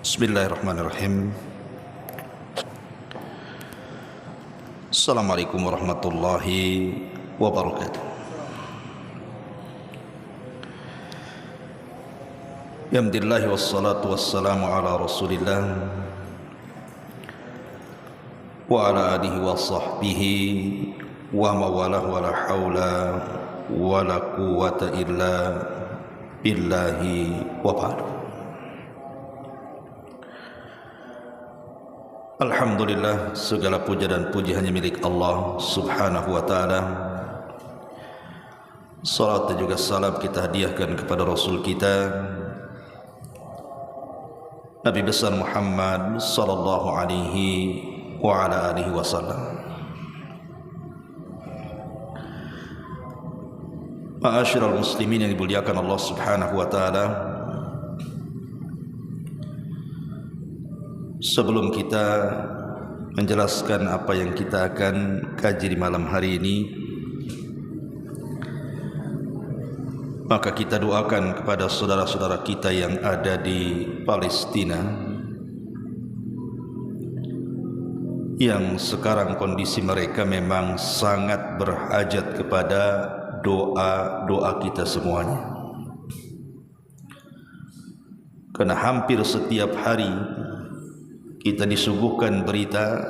Bismillahirrahmanirrahim. Assalamualaikum warahmatullahi wabarakatuh. Alhamdulillah wassalatu wassalamu ala Rasulillah wa ala alihi wa sahbihi wa mawalah wa la hawla wa la quwwata illa billahi wa ba'du. Alhamdulillah, segala puja dan puji hanya milik Allah subhanahu wa ta'ala. Salat dan juga salam kita hadiahkan kepada Rasul kita Nabi besar Muhammad sallallahu alaihi wa ala alihi wasallam. Ma'asyiral muslimin yang dimuliakan Allah subhanahu wa ta'ala, sebelum kita menjelaskan apa yang kita akan kaji di malam hari ini, maka kita doakan kepada saudara-saudara kita yang ada di Palestina, yang sekarang kondisi mereka memang sangat berhajat kepada doa-doa kita semuanya. Karena hampir setiap hari kita disuguhkan berita,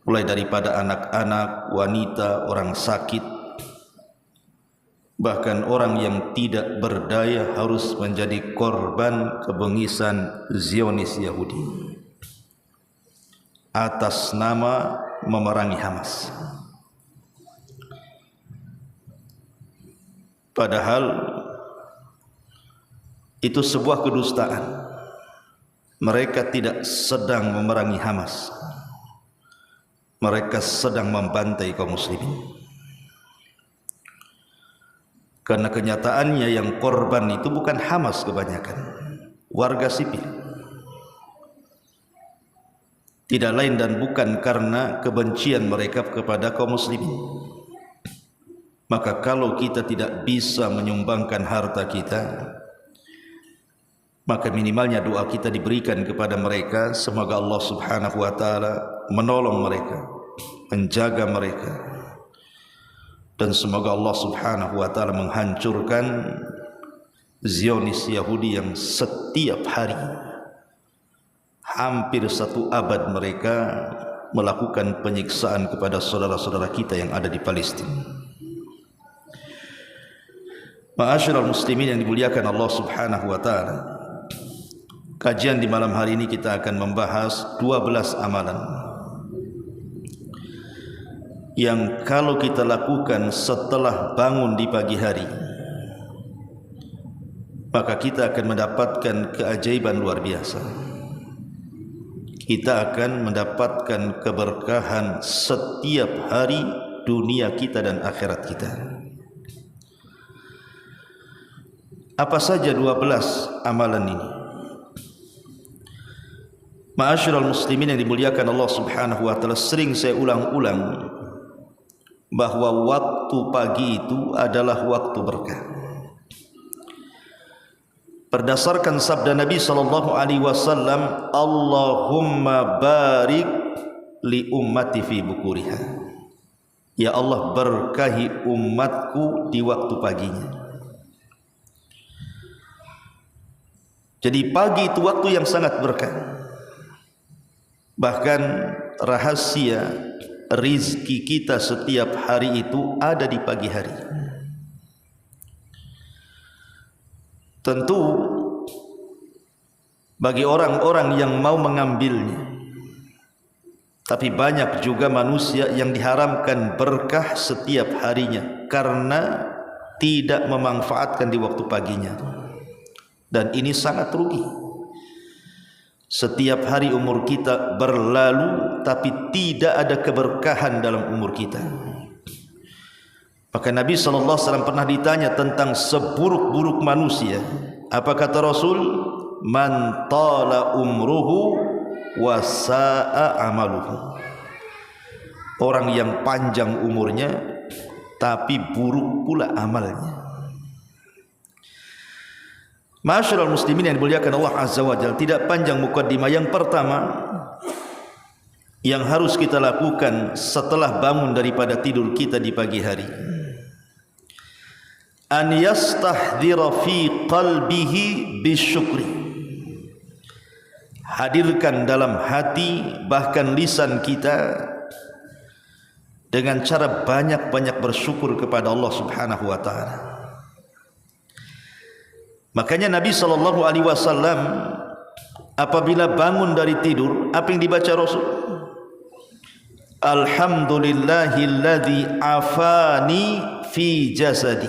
mulai daripada anak-anak, wanita, orang sakit, bahkan orang yang tidak berdaya harus menjadi korban kebengisan Zionis Yahudi atas nama memerangi Hamas. Padahal itu sebuah kedustaan. Mereka tidak sedang memerangi Hamas, mereka sedang membantai kaum muslimin. Karena kenyataannya yang korban itu bukan Hamas, kebanyakan warga sipil. Tidak lain dan bukan karena kebencian mereka kepada kaum muslimin. Maka kalau kita tidak bisa menyumbangkan harta kita, maka minimalnya doa kita diberikan kepada mereka. Semoga Allah subhanahu wa ta'ala menolong mereka, menjaga mereka, dan semoga Allah subhanahu wa ta'ala menghancurkan Zionis Yahudi yang setiap hari, hampir 1 abad mereka melakukan penyiksaan kepada saudara-saudara kita yang ada di Palestina. Ma'asyiral muslimin yang dimuliakan Allah subhanahu wa ta'ala, kajian di malam hari ini kita akan membahas 12 amalan yang kalau kita lakukan setelah bangun di pagi hari, maka kita akan mendapatkan keajaiban luar biasa. Kita akan mendapatkan keberkahan setiap hari dunia kita dan akhirat kita. Apa saja 12 amalan ini? Ma'asyiral muslimin yang dimuliakan Allah subhanahu wa ta'ala, sering saya ulang-ulang bahwa waktu pagi itu adalah waktu berkah. Berdasarkan sabda Nabi sallallahu alaihi wasallam, Allahumma barik li ummati fi bukuriha. Ya Allah, berkahi umatku di waktu paginya. Jadi pagi itu waktu yang sangat berkah. Bahkan rahasia rizki kita setiap hari itu ada di pagi hari. Tentu bagi orang-orang yang mau mengambilnya, tapi banyak juga manusia yang diharamkan berkah setiap harinya karena tidak memanfaatkan di waktu paginya. Dan ini sangat rugi. Setiap hari umur kita berlalu tapi tidak ada keberkahan dalam umur kita. Maka Nabi SAW pernah ditanya tentang seburuk-buruk manusia. Apa kata Rasul? Man tala umruhu wa sa'a amaluhu. Orang yang panjang umurnya tapi buruk pula amalnya. Ma'asyiral muslimin yang dimuliakan Allah Azza wa Jalla, tidak panjang mukaddimah. Yang pertama yang harus kita lakukan setelah bangun daripada tidur kita di pagi hari, an yastahdhira fi qalbihi bisyukri. Hadirkan dalam hati bahkan lisan kita dengan cara banyak-banyak bersyukur kepada Allah Subhanahu wa taala. Makanya Nabi sallallahu alaihi wasallam apabila bangun dari tidur, apa yang dibaca Rasul? Alhamdulillahilladzi afani fi jasadi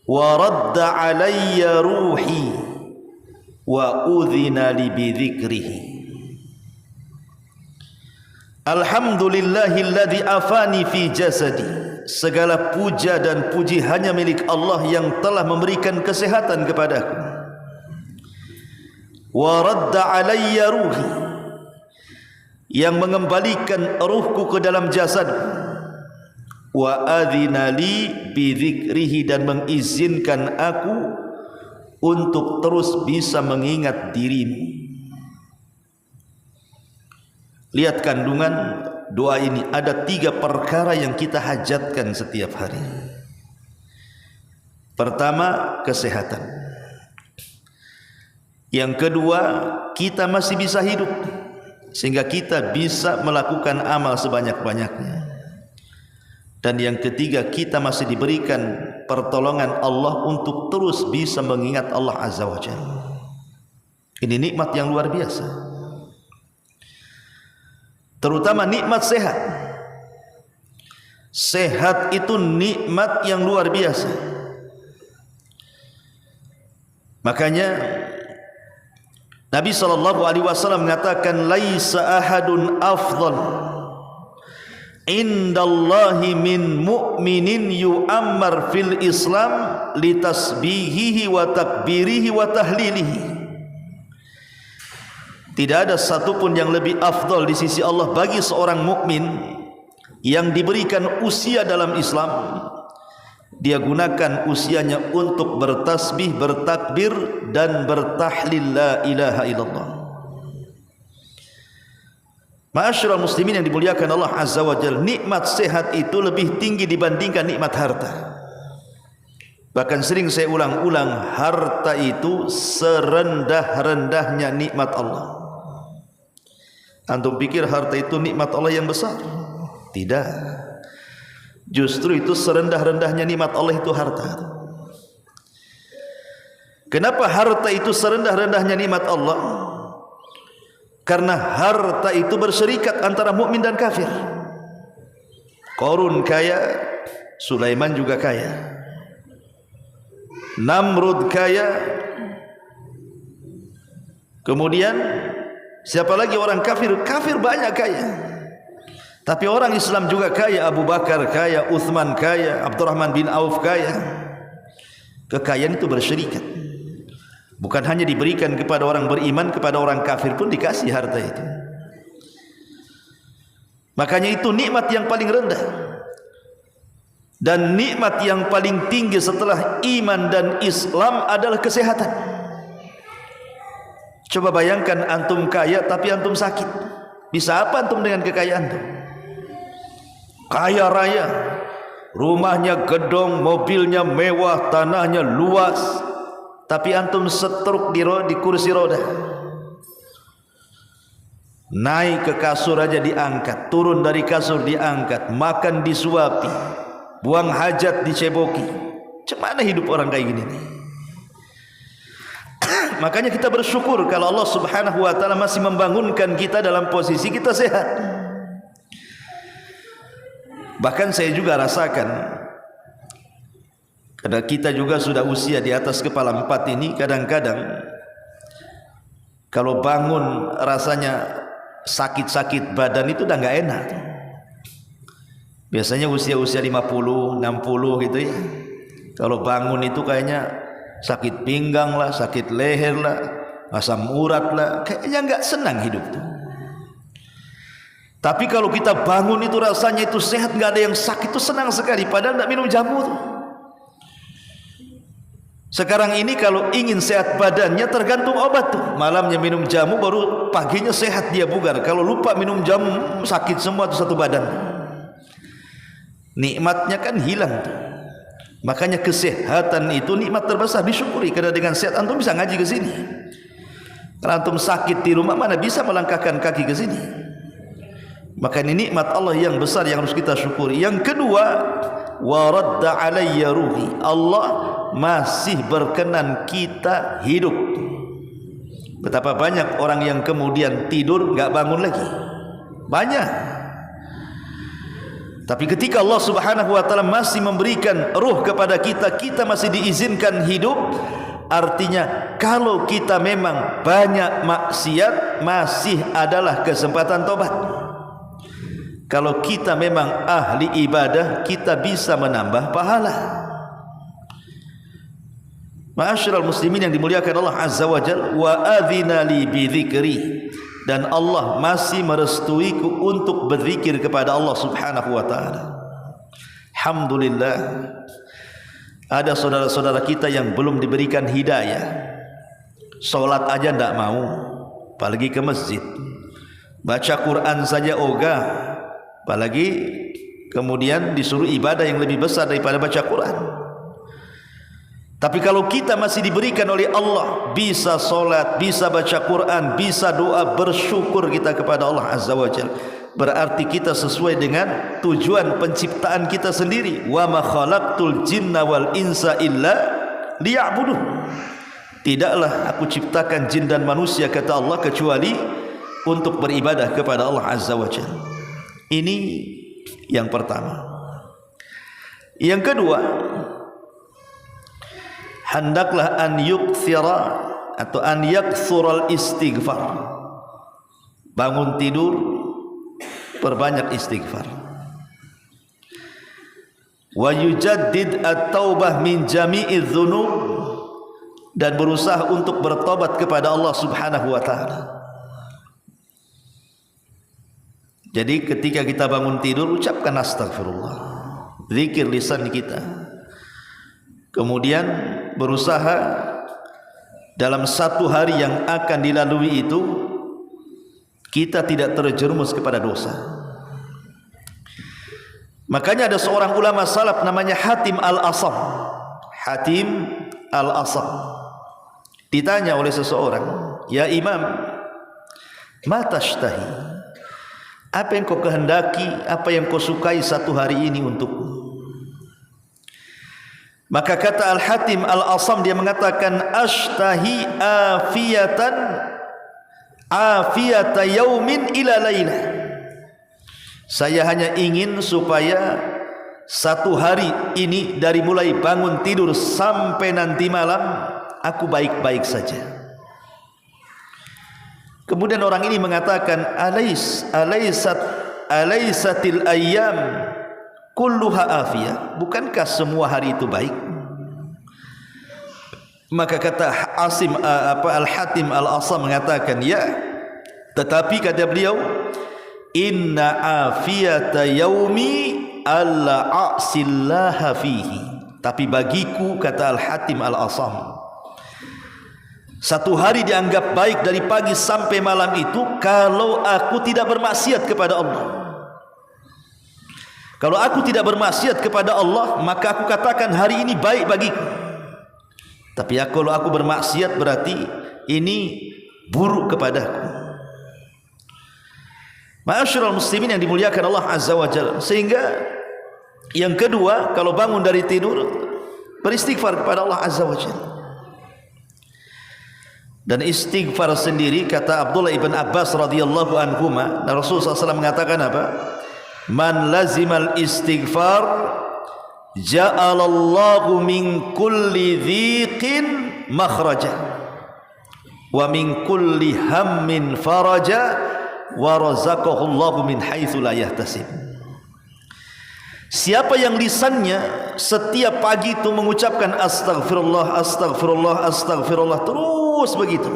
wa radda alayya ruhi wa udhina li bidzikrihi. Alhamdulillahilladzi afani fi jasadi. Segala puja dan puji hanya milik Allah yang telah memberikan kesehatan kepadaku. Wa radda alayya ruhi, yang mengembalikan ruhku ke dalam jasadku. Wa adzina li bi dzikrihi, dan mengizinkan aku untuk terus bisa mengingat dirimu. Lihat kandungan doa ini, ada 3 perkara yang kita hajatkan setiap hari. Pertama, kesehatan. Yang kedua, kita masih bisa hidup sehingga kita bisa melakukan amal sebanyak-banyaknya. Dan yang ketiga, kita masih diberikan pertolongan Allah untuk terus bisa mengingat Allah Azza wa Jalla. Ini nikmat yang luar biasa. Terutama nikmat sehat. Sehat itu nikmat yang luar biasa. Makanya Nabi sallallahu alaihi wasallam mengatakan, laisa ahadun afdal indallahi min mu'minin yu'ammar fil Islam litasbihihi wa takbirihi wa tahlilihi. Tidak ada satupun yang lebih afdal di sisi Allah bagi seorang mukmin yang diberikan usia dalam Islam. Dia gunakan usianya untuk bertasbih, bertakbir, dan bertahlil la ilaha illallah. Ma'asyiral muslimin yang dimuliakan Allah Azza wa Jalla, nikmat sehat itu lebih tinggi dibandingkan nikmat harta. Bahkan sering saya ulang-ulang, harta itu serendah-rendahnya nikmat Allah. Antum pikir harta itu nikmat Allah yang besar? Tidak. Justru itu serendah-rendahnya nikmat Allah itu harta. Kenapa harta itu serendah-rendahnya nikmat Allah? Karena harta itu berserikat antara mukmin dan kafir. Qarun kaya, Sulaiman juga kaya. Namrud kaya. Kemudian siapa lagi orang kafir? Kafir banyak kaya. Tapi orang Islam juga kaya. Abu Bakar kaya, Uthman kaya, Abdurrahman bin Auf kaya. Kekayaan itu berserikat. Bukan hanya diberikan kepada orang beriman, kepada orang kafir pun dikasih harta itu. Makanya itu nikmat yang paling rendah. Dan nikmat yang paling tinggi setelah iman dan Islam adalah kesehatan. Coba bayangkan antum kaya tapi antum sakit. Bisa apa antum dengan kekayaan itu? Kaya raya, rumahnya gedong, mobilnya mewah, tanahnya luas, tapi antum setruk di kursi roda. Naik ke kasur aja diangkat, turun dari kasur diangkat, makan disuapi, buang hajat diceboki. Cemana hidup orang kayak gini nih? Makanya kita bersyukur kalau Allah Subhanahu wa taala masih membangunkan kita dalam posisi kita sehat. Bahkan saya juga rasakan, karena kita juga sudah usia di atas kepala 4 ini, kadang-kadang kalau bangun rasanya sakit-sakit badan itu udah nggak enak. Biasanya usia-usia 50, 60 gitu ya. Kalau bangun itu kayaknya sakit pinggang lah, sakit leher lah, asam urat lah, kayaknya nggak senang hidup tuh. Tapi kalau kita bangun itu rasanya itu sehat, nggak ada yang sakit, itu senang sekali. Padahal nggak minum jamu tuh. Sekarang ini kalau ingin sehat badannya tergantung obat tuh. Malamnya minum jamu baru paginya sehat dia bugar. Kalau lupa minum jamu sakit semua tuh satu badan. Nikmatnya kan hilang tuh. Makanya kesehatan itu nikmat terbesar, disyukuri. Karena dengan sehat antum bisa ngaji ke sini. Kalau antum sakit di rumah mana bisa melangkahkan kaki ke sini. Maka ini nikmat Allah yang besar yang harus kita syukuri. Yang kedua, wa radda alayya ruhi. Allah masih berkenan kita hidup. Betapa banyak orang yang kemudian tidur enggak bangun lagi. Banyak. Tapi ketika Allah Subhanahu wa taala masih memberikan ruh kepada kita, kita masih diizinkan hidup. Artinya kalau kita memang banyak maksiat, masih adalah kesempatan tobat. Kalau kita memang ahli ibadah, kita bisa menambah pahala. Ma'asyiral muslimin yang dimuliakan Allah Azza wa Jalla, wa adzina li bi dzikri, dan Allah masih merestuiku untuk berzikir kepada Allah Subhanahu wa taala. Alhamdulillah. Ada saudara-saudara kita yang belum diberikan hidayah. Salat aja tidak mau, apalagi ke masjid. Baca Quran saja ogah, apalagi kemudian disuruh ibadah yang lebih besar daripada baca Quran. Tapi kalau kita masih diberikan oleh Allah, bisa solat, bisa baca Quran, bisa doa, bersyukur kita kepada Allah Azza wa Jalla, berarti kita sesuai dengan tujuan penciptaan kita sendiri. Wa ma khalaqtul jinna wal insa illa liya'budun. Tidaklah aku ciptakan jin dan manusia, kata Allah, kecuali untuk beribadah kepada Allah Azza wa Jalla. Ini yang pertama. Yang kedua, hendaklah an yukthira atau an yakthural istighfar. Bangun tidur perbanyak istighfar. Wa yujaddid at-taubah min jami'iz dzunub, dan berusaha untuk bertobat kepada Allah Subhanahu wa taala. Jadi ketika kita bangun tidur, ucapkan astagfirullah, zikir lisan kita. Kemudian berusaha dalam satu hari yang akan dilalui itu kita tidak terjerumus kepada dosa. Makanya ada seorang ulama salaf namanya Hatim al-Asam. Hatim al-Asam ditanya oleh seseorang, "Ya Imam, ma tashtahi? Apa yang kau kehendaki, apa yang kau sukai satu hari ini untukku?" Maka kata Al-Hatim Al-Asam, dia mengatakan, "Ashtahi afiyata yaumin ila lailah." Saya hanya ingin supaya satu hari ini dari mulai bangun tidur sampai nanti malam aku baik-baik saja. Kemudian orang ini mengatakan, alaisatil ayyam kulluha afiyah. Bukankah semua hari itu baik? Maka kata Al-Hatim Al-Asam mengatakan, ya, tetapi kata beliau, inna afiyata yaumi alla a'sillaha fihi. Tapi bagiku, kata Al-Hatim Al-Asam, satu hari dianggap baik dari pagi sampai malam itu kalau aku tidak bermaksiat kepada Allah. Kalau aku tidak bermaksiat kepada Allah, maka aku katakan hari ini baik bagiku. Tapi kalau aku bermaksiat berarti ini buruk kepadaku. Ma'asyiral muslimin yang dimuliakan Allah Azza wa Jalla. Sehingga yang kedua, kalau bangun dari tidur, beristighfar kepada Allah Azza wa Jalla. Dan istighfar sendiri, kata Abdullah ibn Abbas radhiyallahu anhuma, Rasulullah SAW mengatakan apa? Man lazimal istighfar ja'alallahu min kulli dhiqin makhraja wa min kulli hammin faraja wa razaqahu Allahu min haitsu la yahtasib. Siapa yang lisannya setiap pagi itu mengucapkan astagfirullah, astagfirullah, astagfirullah terus begitu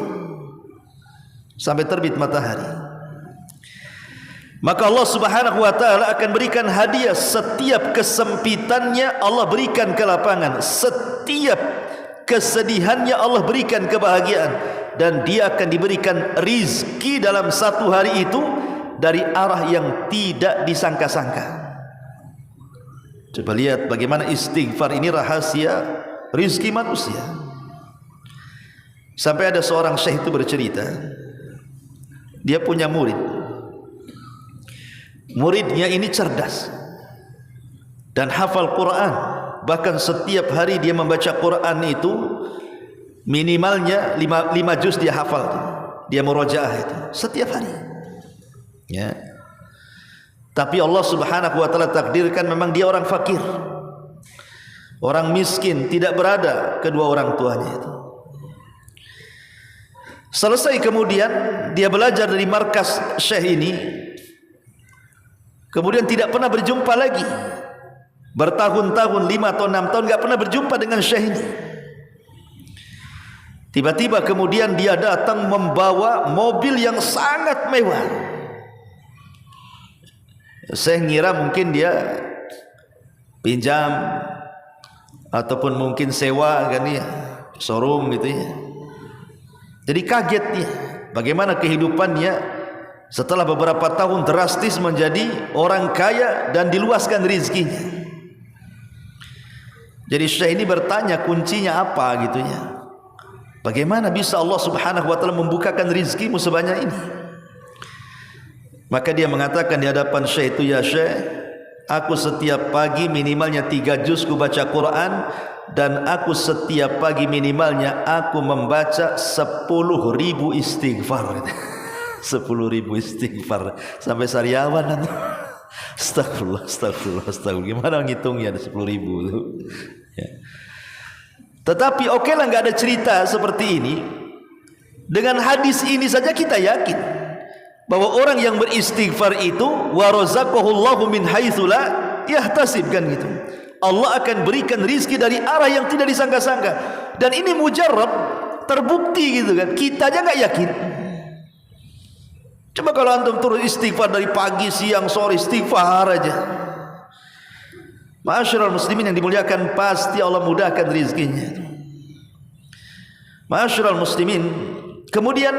sampai terbit matahari, maka Allah Subhanahu wa taala akan berikan hadiah. Setiap kesempitannya Allah berikan kelapangan. Setiap kesedihannya Allah berikan kebahagiaan, dan dia akan diberikan rizki dalam satu hari itu dari arah yang tidak disangka-sangka. Coba lihat bagaimana istighfar ini rahasia rizki manusia. Sampai ada seorang syekh itu bercerita, dia punya murid. Muridnya ini cerdas dan hafal Quran. Bahkan setiap hari dia membaca Quran itu minimalnya 5 juz dia hafal. Dia murojaah itu setiap hari. Ya. Tapi Allah Subhanahu wa taala takdirkan memang dia orang fakir. Orang miskin, tidak berada kedua orang tuanya itu. Selesai kemudian dia belajar dari markas syekh ini. Kemudian tidak pernah berjumpa lagi. Bertahun-tahun, 5 atau 6 tahun enggak pernah berjumpa dengan syekh ini. Tiba-tiba kemudian dia datang membawa mobil yang sangat mewah. Saya ngira mungkin dia pinjam ataupun mungkin sewa kan ya, showroom gitu ya. Jadi kaget dia, bagaimana kehidupannya setelah beberapa tahun drastis menjadi orang kaya dan diluaskan rezekinya. Jadi syekh ini bertanya kuncinya apa gitu ya. Bagaimana bisa Allah Subhanahu wa taala membukakan rezekimu sebanyak ini? Maka dia mengatakan di hadapan syekh itu, ya syekh, aku setiap pagi minimalnya 3 juz ku baca Quran, dan aku setiap pagi minimalnya aku membaca 10.000 istighfar. 10.000 istighfar sampai sariawan nanti. Astagfirullah. Gimana ngitungnya ada 10.000 itu? Ya. Tetapi oke lah, nggak ada cerita seperti ini. Dengan hadis ini saja kita yakin bahwa orang yang beristighfar itu warazaqahullahu min haitsu la yahtasib, kan gitu. Allah akan berikan rizki dari arah yang tidak disangka-sangka. Dan ini mujarrab, terbukti gitu kan. Kita aja nggak yakin. Coba kalau antum turun istighfar dari pagi, siang, sore, istighfar aja. Ma'asyiral muslimin yang dimuliakan, pasti Allah mudahkan rizkinya. Ma'asyiral muslimin, kemudian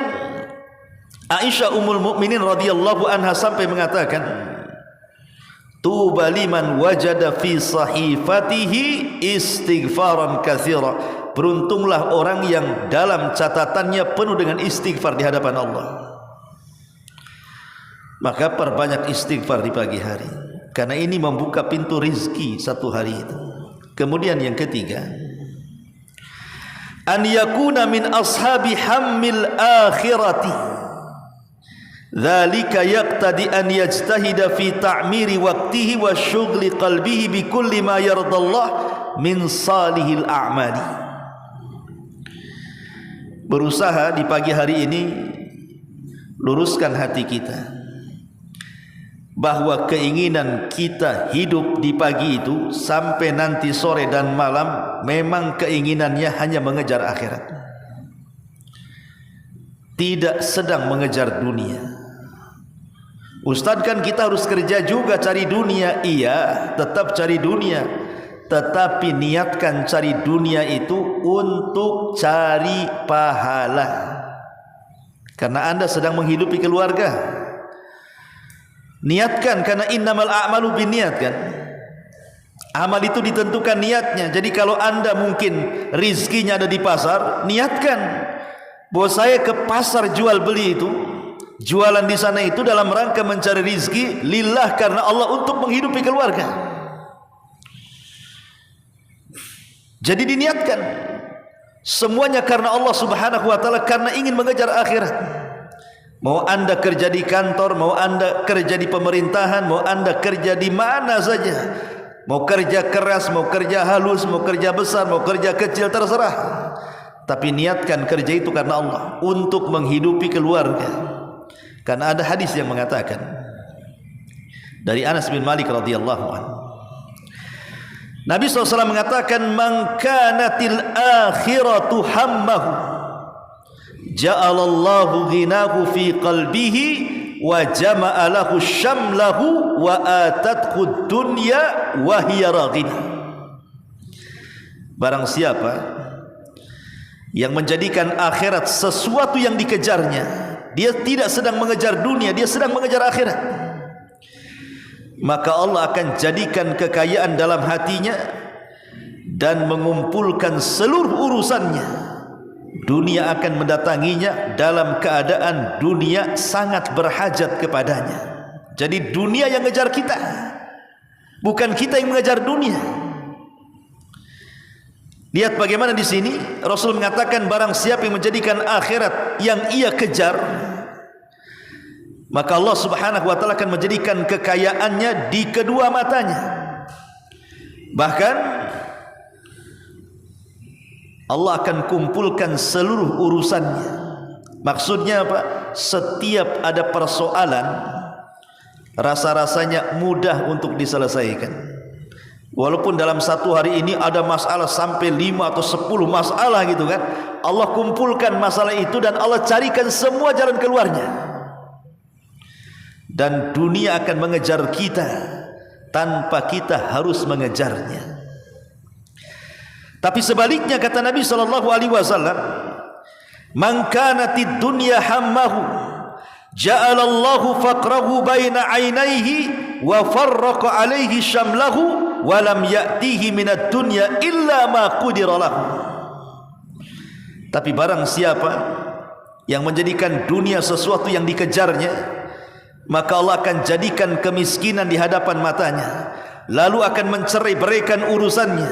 Aisyah Ummul Mukminin radhiyallahu anha sampai mengatakan, tuba liman wajada fi sahifatihi istighfaran katsira. Beruntunglah orang yang dalam catatannya penuh dengan istighfar di hadapan Allah. Maka perbanyak istighfar di pagi hari, karena ini membuka pintu rizki satu hari itu. Kemudian yang ketiga, an yakuna min ashabi hammil akhirati. Dzalika yaqtadi an yajtahida fi ta'miri waqtihi wa syughli qalbihi bi kulli ma yardallah min salihil a'mali. Berusaha di pagi hari ini luruskan hati kita, bahwa keinginan kita hidup di pagi itu sampai nanti sore dan malam memang keinginannya hanya mengejar akhirat, tidak sedang mengejar dunia. Ustaz, kan kita harus kerja juga cari dunia. Iya, tetap cari dunia, tetapi niatkan cari dunia itu untuk cari pahala, karena Anda sedang menghidupi keluarga. Niatkan, karena innamal a'malu binniat, kan. Amal itu ditentukan niatnya. Jadi kalau Anda mungkin rizkinya ada di pasar, niatkan bahwa saya ke pasar jual beli itu, jualan di sana itu dalam rangka mencari rizki lillah, karena Allah, untuk menghidupi keluarga. Jadi diniatkan semuanya karena Allah Subhanahu wa taala, karena ingin mengejar akhirat. Mau Anda kerja di kantor, mau Anda kerja di pemerintahan, mau Anda kerja di mana saja, mau kerja keras, mau kerja halus, mau kerja besar, mau kerja kecil, terserah. Tapi niatkan kerja itu karena Allah, untuk menghidupi keluarga. Karena ada hadis yang mengatakan dari Anas bin Malik radhiyallahu anhu, Nabi SAW mengatakan, man kanatil akhiratu hammahu ja'alallahu ghinahu fi qalbihi wa jama'a lahu syamlahu wa atathu dunya wa hiya raghina. Barang siapa yang menjadikan akhirat sesuatu yang dikejarnya. Dia tidak sedang mengejar dunia, dia sedang mengejar akhirat. Maka Allah akan jadikan kekayaan dalam hatinya dan mengumpulkan seluruh urusannya. Dunia akan mendatanginya dalam keadaan dunia sangat berhajat kepadanya. Jadi dunia yang mengejar kita, bukan kita yang mengejar dunia. Lihat bagaimana di sini Rasul mengatakan, barang siapa yang menjadikan akhirat yang ia kejar, maka Allah Subhanahu wa taala akan menjadikan kekayaannya di kedua matanya. Bahkan Allah akan kumpulkan seluruh urusannya. Maksudnya apa? Setiap ada persoalan, rasa-rasanya mudah untuk diselesaikan. Walaupun dalam satu hari ini ada masalah sampai 5 atau 10 masalah gitu kan, Allah kumpulkan masalah itu dan Allah carikan semua jalan keluarnya. Dan dunia akan mengejar kita tanpa kita harus mengejarnya. Tapi sebaliknya kata Nabi SAW, man kanatid dunya hammahu ja'alallahu faqrahu baina ainaihi wa farraqa alaihi syamlahu walam ya'tihi minad dunya illa ma qudira lahu. Tapi barang siapa yang menjadikan dunia sesuatu yang dikejarnya, maka Allah akan jadikan kemiskinan di hadapan matanya, lalu akan mencerai-beraikan urusannya,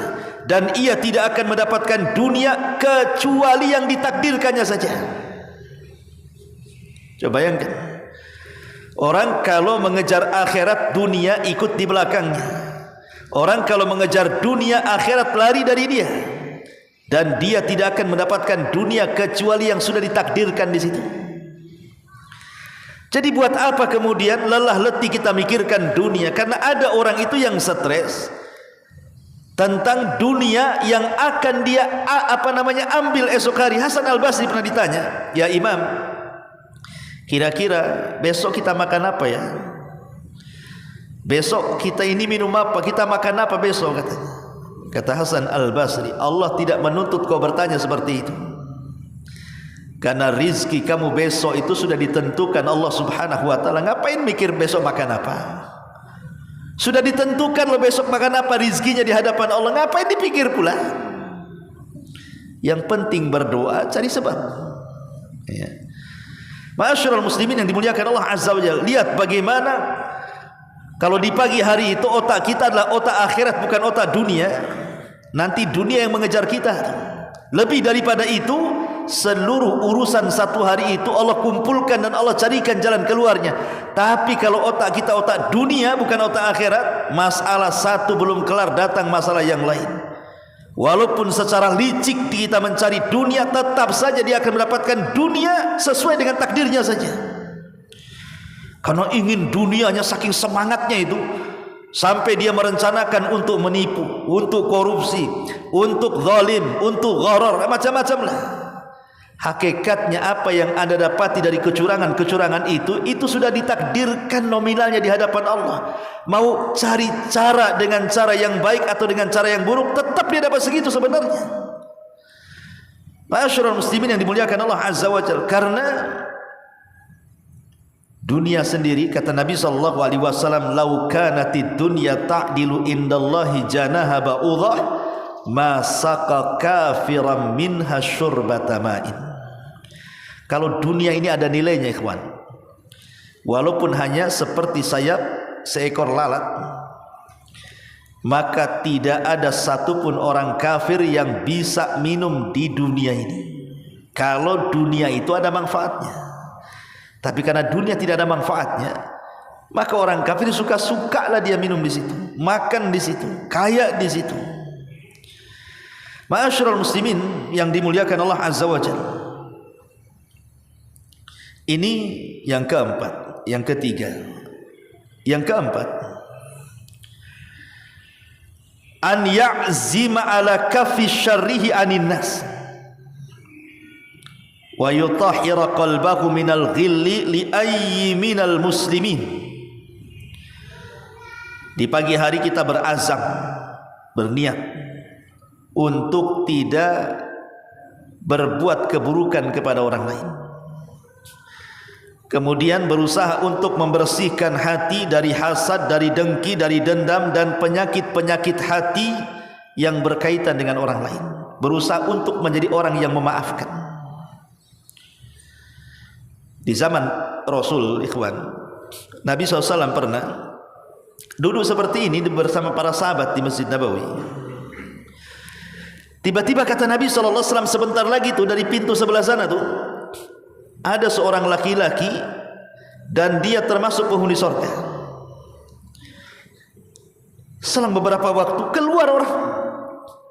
dan ia tidak akan mendapatkan dunia kecuali yang ditakdirkannya saja. Coba bayangkan, orang kalau mengejar akhirat, dunia ikut di belakangnya. Orang kalau mengejar dunia, akhirat lari dari dia, dan dia tidak akan mendapatkan dunia kecuali yang sudah ditakdirkan di situ. Jadi buat apa kemudian lelah letih kita mikirkan dunia? Karena ada orang itu yang stres tentang dunia yang akan dia ambil esok hari. Hasan Al-Basri pernah ditanya, ya Imam, kira-kira besok kita makan apa ya? Besok kita ini minum apa? Kita makan apa besok? Katanya. Kata Hasan Al-Basri, Allah tidak menuntut kau bertanya seperti itu. Karena rizki kamu besok itu sudah ditentukan Allah Subhanahu wa taala. Ngapain mikir besok makan apa? Sudah ditentukan lo besok makan apa, rizkinya di hadapan Allah. Ngapain dipikir pula? Yang penting berdoa, cari sebab. Ya. Ma'asyiral muslimin yang dimuliakan Allah Azza wa Jalla, lihat bagaimana kalau di pagi hari itu otak kita adalah otak akhirat, bukan otak dunia. Nanti dunia yang mengejar kita. Lebih daripada itu, seluruh urusan satu hari itu Allah kumpulkan dan Allah carikan jalan keluarnya. Tapi kalau otak kita otak dunia, bukan otak akhirat, masalah satu belum kelar, datang masalah yang lain. Walaupun secara licik kita mencari dunia, tetap saja dia akan mendapatkan dunia sesuai dengan takdirnya saja. Karena ingin dunianya, saking semangatnya itu, sampai dia merencanakan untuk menipu, untuk korupsi, untuk zalim, untuk gharar, macam-macam lah. Hakikatnya apa yang Anda dapati dari kecurangan-kecurangan itu sudah ditakdirkan nominalnya di hadapan Allah. Mau cari cara dengan cara yang baik atau dengan cara yang buruk, tetap dia dapat segitu sebenarnya. Ma'asyiral muslimin yang dimuliakan Allah Azza wa Jalla, karena dunia sendiri, kata Nabi SAW, lau kanatid dunya ta'dilu indallahi janaha ba'udhah ma saqa kafiran minha syurbata ma'in. Kalau dunia ini ada nilainya ikhwan, walaupun hanya seperti sayap seekor lalat, maka tidak ada satupun orang kafir yang bisa minum di dunia ini. Kalau dunia itu ada manfaatnya. Tapi karena dunia tidak ada manfaatnya, maka orang kafir suka-suka lah dia minum di situ, makan di situ, kaya di situ. Ma'asyiral muslimin yang dimuliakan Allah Azza wa Jalla. Ini yang keempat, yang ketiga. Yang keempat, an ya'zima ala kafi syarrihi anin nas wa yutahhira qalbahu minal ghilli li ayyi minal muslimin. Di pagi hari kita berazam, berniat untuk tidak berbuat keburukan kepada orang lain. Kemudian berusaha untuk membersihkan hati dari hasad, dari dengki, dari dendam dan penyakit-penyakit hati yang berkaitan dengan orang lain. Berusaha untuk menjadi orang yang memaafkan. Di zaman Rasul, ikhwan, Nabi SAW pernah duduk seperti ini bersama para sahabat di Masjid Nabawi. Tiba-tiba kata Nabi SAW, sebentar lagi tuh dari pintu sebelah sana tuh ada seorang laki-laki dan dia termasuk penghuni surga. Selang beberapa waktu keluar orang,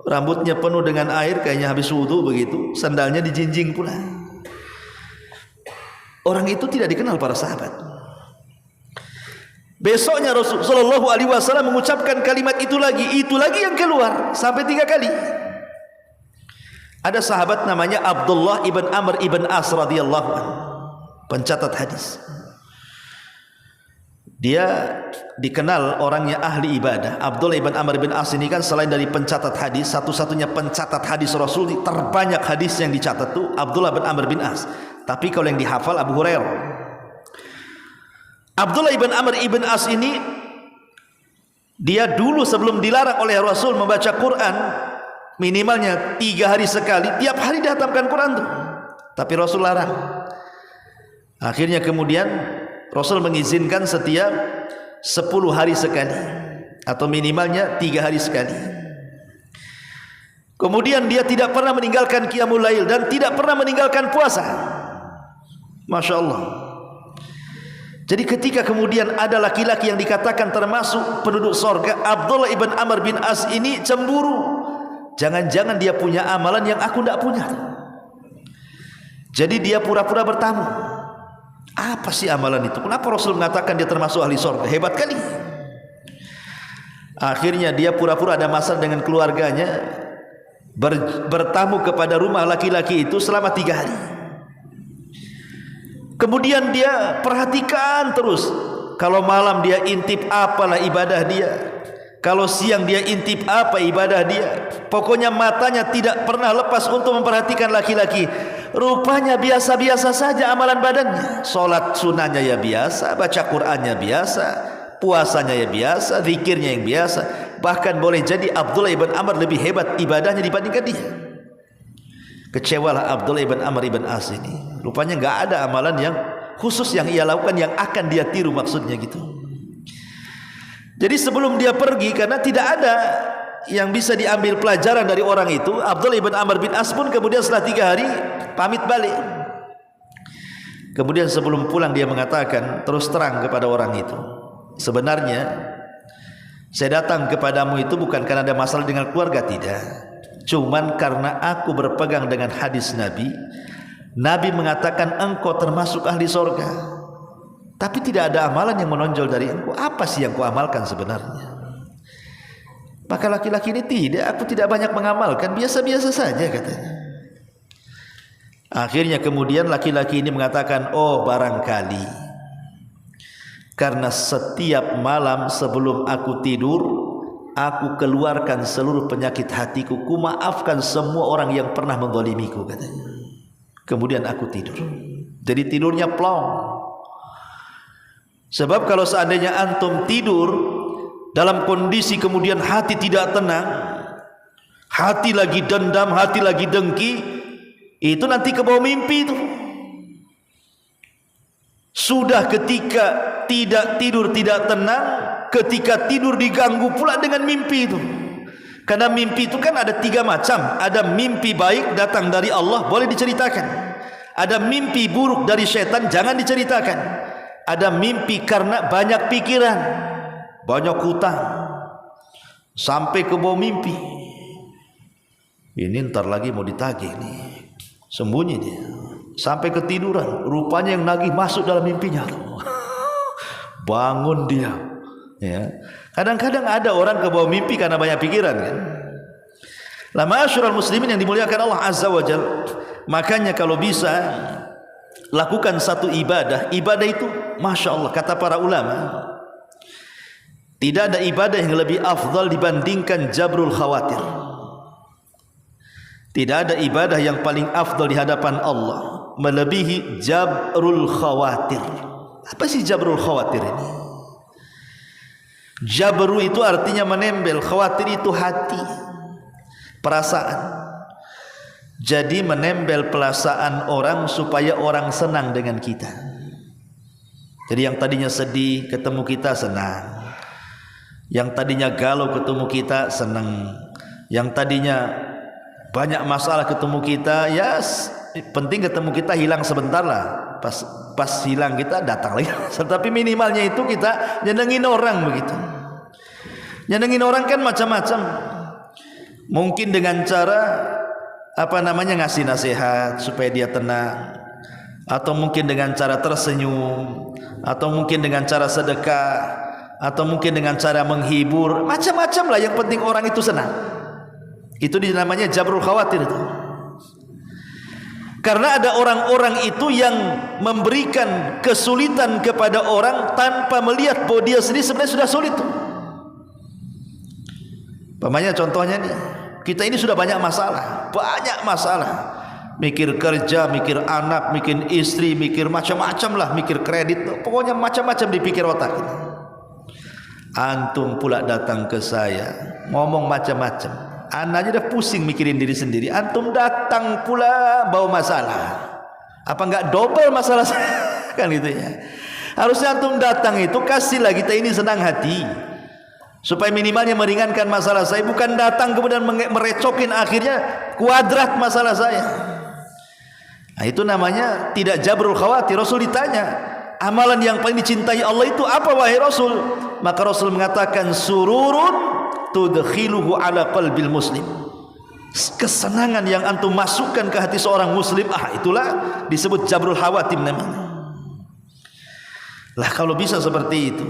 rambutnya penuh dengan air, kayaknya habis wudu begitu, sandalnya dijinjing pula. Orang itu tidak dikenal para sahabat. Besoknya Rasulullah SAW mengucapkan kalimat itu lagi yang keluar sampai 3 kali. Ada sahabat namanya Abdullah ibn Amr ibn As radhiyallahu anhu, pencatat hadis. Dia dikenal orangnya ahli ibadah. Abdullah ibn Amr ibn As ini kan selain dari pencatat hadis, satu-satunya pencatat hadis Rasul, terbanyak hadis yang dicatat tuh Abdullah bin Amr bin As. Tapi kalau yang dihafal Abu Hurairah. Abdullah ibn Amr ibn As ini, dia dulu sebelum dilarang oleh Rasul membaca Quran minimalnya 3 hari sekali, tiap hari dihatamkan Quran tuh. Tapi Rasul larang. Akhirnya kemudian Rasul mengizinkan setiap 10 hari sekali atau minimalnya 3 hari sekali. Kemudian dia tidak pernah meninggalkan qiyamul lail dan tidak pernah meninggalkan puasa. Masya Allah. Jadi ketika kemudian ada laki-laki yang dikatakan termasuk penduduk sorga, Abdullah ibn Amr bin As ini cemburu. Jangan-jangan dia punya amalan yang aku tidak punya. Jadi dia pura-pura bertamu. Apa sih amalan itu? Kenapa Rasul mengatakan dia termasuk ahli surga? Hebat kali. Akhirnya dia pura-pura ada masalah dengan keluarganya, bertamu kepada rumah laki-laki itu selama 3 hari. Kemudian dia perhatikan terus. Kalau malam dia intip apalah ibadah dia, kalau siang dia intip apa ibadah dia. Pokoknya matanya tidak pernah lepas untuk memperhatikan laki-laki. Rupanya biasa-biasa saja amalan badannya. Solat sunnahnya ya biasa, baca Qur'annya biasa, puasanya ya biasa, zikirnya yang biasa. Bahkan boleh jadi Abdullah ibn Amr lebih hebat ibadahnya dibandingkan dia. Kecewalah Abdullah ibn Amr ibn As ini. Rupanya enggak ada amalan yang khusus yang ia lakukan yang akan dia tiru, maksudnya gitu. Jadi sebelum dia pergi, karena tidak ada yang bisa diambil pelajaran dari orang itu, Abdullah ibn Amr bin As pun kemudian setelah 3 hari pamit balik. Kemudian sebelum pulang dia mengatakan terus terang kepada orang itu, sebenarnya saya datang kepadamu itu bukan karena ada masalah dengan keluarga, tidak. Cuman karena aku berpegang dengan hadis Nabi. Nabi mengatakan engkau termasuk ahli surga, tapi tidak ada amalan yang menonjol dari engkau. Apa sih yang kau amalkan sebenarnya? Maka laki-laki ini, tidak, aku tidak banyak mengamalkan, biasa-biasa saja katanya. Akhirnya kemudian laki-laki ini mengatakan, oh barangkali karena setiap malam sebelum aku tidur, aku keluarkan seluruh penyakit hatiku, ku maafkan semua orang yang pernah menzalimiku katanya. Kemudian aku tidur. Jadi tidurnya plong. Sebab kalau seandainya antum tidur dalam kondisi kemudian hati tidak tenang, hati lagi dendam, hati lagi dengki, itu nanti ke bawah mimpi itu. Sudah ketika tidak tidur tidak tenang, ketika tidur diganggu pula dengan mimpi itu. Karena mimpi itu kan ada 3 macam. Ada mimpi baik datang dari Allah, boleh diceritakan. Ada mimpi buruk dari setan, jangan diceritakan. Ada mimpi karena banyak pikiran, banyak hutang, sampai ke bawah mimpi. Ini ntar lagi mau ditagih nih, sembunyi dia, sampai ketiduran. Rupanya yang nagih masuk dalam mimpinya. Bangun dia. Ya. Kadang-kadang ada orang ke bawah mimpi karena banyak pikiran kan. La ma'asyiral muslimin yang dimuliakan Allah Azza wa Jalla. Makanya kalau bisa lakukan satu ibadah, ibadah itu Masya Allah, kata para ulama, tidak ada ibadah yang lebih afdal dibandingkan jabrul khawatir. Tidak ada ibadah yang paling afdal di hadapan Allah melebihi jabrul khawatir. Apa sih jabrul khawatir ini? Jabru itu artinya menembel, khawatir itu hati, perasaan. Jadi menembel perasaan orang supaya orang senang dengan kita. Jadi yang tadinya sedih ketemu kita senang, yang tadinya galau ketemu kita senang, yang tadinya banyak masalah ketemu kita, ya penting ketemu kita hilang sebentar lah. Pas hilang kita datang lagi. Tapi minimalnya itu kita nyenengin orang begitu. Nyenengin orang kan macam-macam. Mungkin dengan cara ngasih nasihat supaya dia tenang, atau mungkin dengan cara tersenyum, atau mungkin dengan cara sedekah, atau mungkin dengan cara menghibur, macam-macam lah. Yang penting orang itu senang. Itu namanya jabrul khawatir itu. Karena ada orang-orang itu yang memberikan kesulitan kepada orang tanpa melihat bahwa dia sendiri sebenarnya sudah sulit. Pamannya contohnya nih, kita ini sudah banyak masalah, mikir kerja, mikir anak, mikir istri, mikir macam-macam lah, mikir kredit, pokoknya macam-macam dipikir otak kita. Antum pula datang ke saya ngomong macam-macam. Anak aja udah pusing mikirin diri sendiri. Antum datang pula bawa masalah. Apa enggak double masalah saya? Kan gitu ya. Harusnya antum datang itu kasihlah kita ini senang hati, supaya minimalnya meringankan masalah saya. Bukan datang kemudian merecokin, akhirnya kuadrat masalah saya. Nah, itu namanya tidak jabrul khawatir. Rasul ditanya, amalan yang paling dicintai Allah itu apa wahai Rasul? Maka Rasul mengatakan, sururun tudkhiluhu ala qalbil muslim. Kesenangan yang antum masukkan ke hati seorang muslim, itulah disebut jabrul khawatir namanya. Lah kalau bisa seperti itu,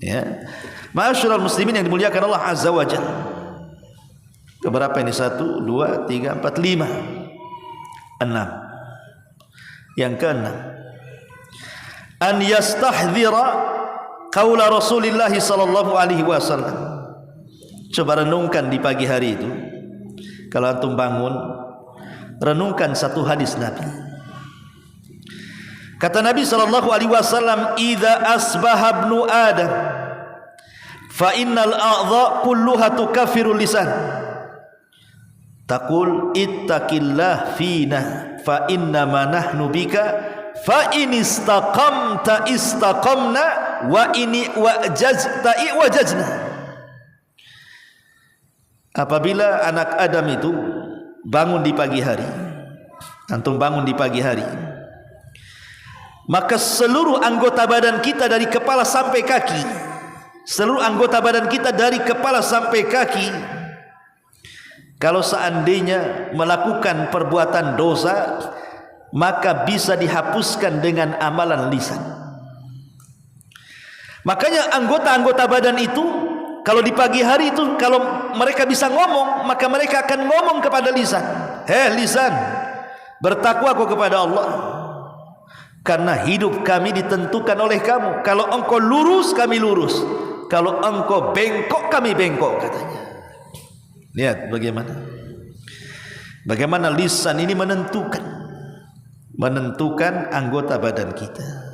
ya. Ma'asyiral muslimin yang dimuliakan Allah Azza wa Jalla. Keberapa ini? 1, 2, 3, 4, 5, 6. Yang keenam, an yastahdhira qaula Rasulillah sallallahu alaihi wasallam. Coba renungkan di pagi hari itu, kalau antum bangun, renungkan satu hadis Nabi. Kata Nabi sallallahu alaihi wasallam, "Idza asbaha ibnu Adam, fa innal a'dha kulluha tukaffiru lisan. Taqul ittaqillah fina fa inna ma nahnu bika fa in istaqamta istaqamna wa in wajazta wajazna." Apabila anak Adam itu bangun di pagi hari, antum bangun di pagi hari, maka seluruh anggota badan kita dari kepala sampai kaki, seluruh anggota badan kita dari kepala sampai kaki, kalau seandainya melakukan perbuatan dosa, maka bisa dihapuskan dengan amalan lisan. Makanya anggota-anggota badan itu, kalau di pagi hari itu, kalau mereka bisa ngomong, maka mereka akan ngomong kepada lisan. Lisan, bertakwa kau kepada Allah, karena hidup kami ditentukan oleh kamu. Kalau engkau lurus, kami lurus. Kalau engkau bengkok, kami bengkok, katanya. Lihat bagaimana lisan ini menentukan anggota badan kita.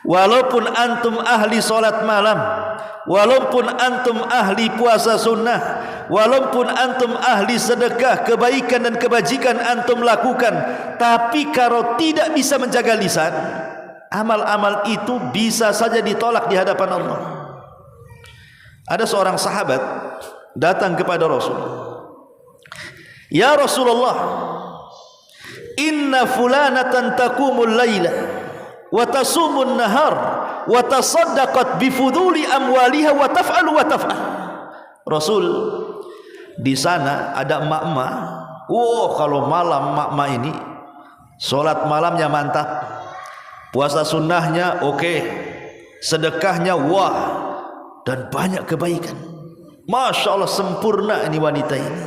Walaupun antum ahli solat malam, walaupun antum ahli puasa sunnah, walaupun antum ahli sedekah, kebaikan dan kebajikan antum lakukan, tapi kalau tidak bisa menjaga lisan, amal-amal itu bisa saja ditolak di hadapan Allah. Ada seorang sahabat datang kepada Rasul, "Ya Rasulullah, inna fulanatan taqumul laila wa tasumun nahar wa tasaddaqat bifuduli amwaliha wa taf'alu wa taf'al." Rasul, di sana ada emak-emak. Kalau malam emak-emak ini salat malamnya mantap, puasa sunnahnya oke, sedekahnya wah, dan banyak kebaikan. Masya Allah, sempurna ini wanita ini.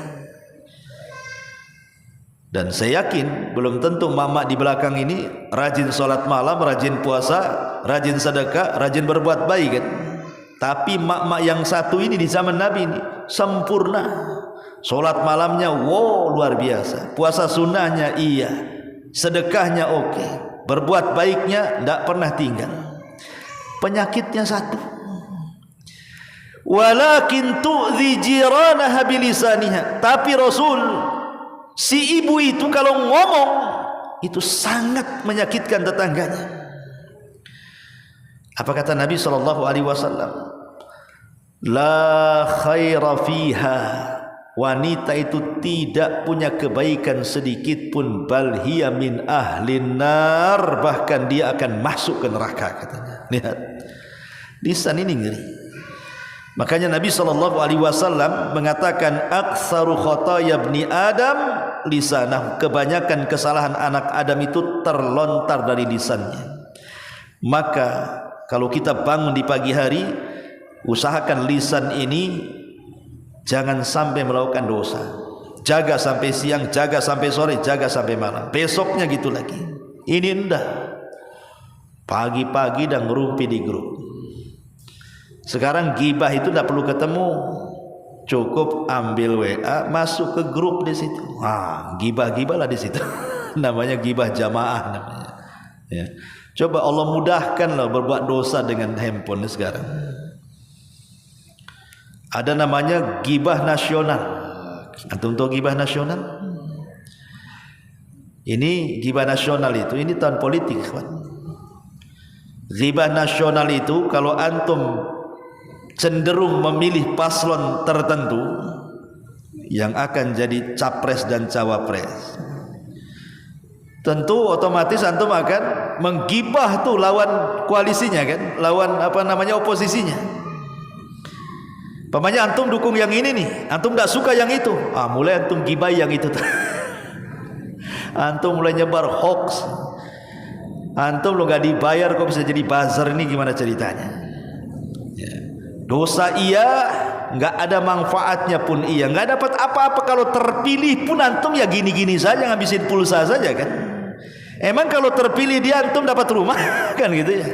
Dan saya yakin belum tentu mama di belakang ini rajin sholat malam, rajin puasa, rajin sedekah, rajin berbuat baik kan. Tapi mak-mak yang satu ini di zaman Nabi ini sempurna, Solat malamnya wow luar biasa. Puasa sunnahnya iya. Sedekahnya oke. Berbuat baiknya tidak pernah tinggal. Penyakitnya satu. Walakin tu'dhi jiranaha bilisaniha. Tapi Rasul, si ibu itu kalau ngomong itu sangat menyakitkan tetangganya. Apa kata Nabi SAW? La khaira fiha. Wanita itu tidak punya kebaikan sedikit pun. Bal hiya min ahlin nar. Bahkan dia akan masuk ke neraka katanya. Lihat, lisan ini ngeri. Makanya Nabi SAW mengatakan aktsaru khotaya ibni Adam lisanah. Kebanyakan kesalahan anak Adam itu terlontar dari lisannya. Maka kalau kita bangun di pagi hari, usahakan lisan ini jangan sampai melakukan dosa. Jaga sampai siang, jaga sampai sore, jaga sampai malam. Besoknya gitu lagi. Ini enggak. Pagi-pagi dan ngerumpi di grup. Sekarang gibah itu tidak perlu ketemu, cukup ambil WA, masuk ke grup di situ. Gibah-gibah lah di situ. Namanya gibah jamaah namanya. Ya. Coba Allah mudahkanlah berbuat dosa dengan handphone sekarang. Ada namanya gibah nasional. Antum tahu gibah nasional? Ini gibah nasional itu, ini tahun politik, kawan. Gibah nasional itu kalau antum cenderung memilih paslon tertentu yang akan jadi capres dan cawapres, tentu otomatis antum akan menggibah tuh lawan koalisinya kan, lawan oposisinya. Pamannya antum dukung yang ini nih, antum tidak suka yang itu, mulai antum gibah yang itu. Antum mulai nyebar hoax. Antum lo gak dibayar kok bisa jadi buzzer, ini gimana ceritanya? Dosa iya, nggak ada manfaatnya pun iya, nggak dapat apa-apa. Kalau terpilih pun antum ya gini-gini saja, ngabisin pulsa saja kan. Emang kalau terpilih dia antum dapat rumah kan gitu ya.